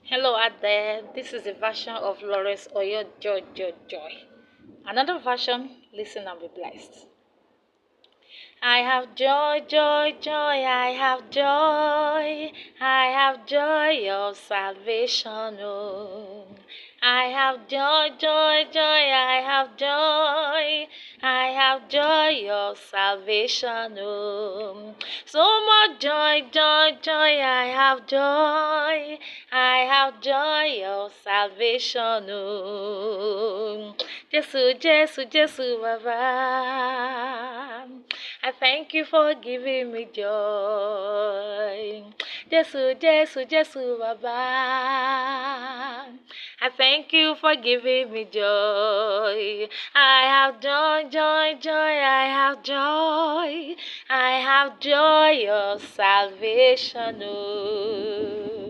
Hello out there, this is a version of Lawrence Oyo Joy Joy Joy. Another version, listen and be blessed. I have joy, joy, joy, I have joy, I have joy of salvation. Oh. I have joy, joy, joy, I have joy, I have joy of salvation. Oh. So much joy, joy, joy, I have joy, I have joy of salvation. Oh. Jesus, Jesus, Jesus, Baba. I thank you for giving me joy. Jesus, Jesus, Jesus, Baba. I thank you for giving me joy. I have joy, joy, joy. I have joy. I have joy of salvation. Oh.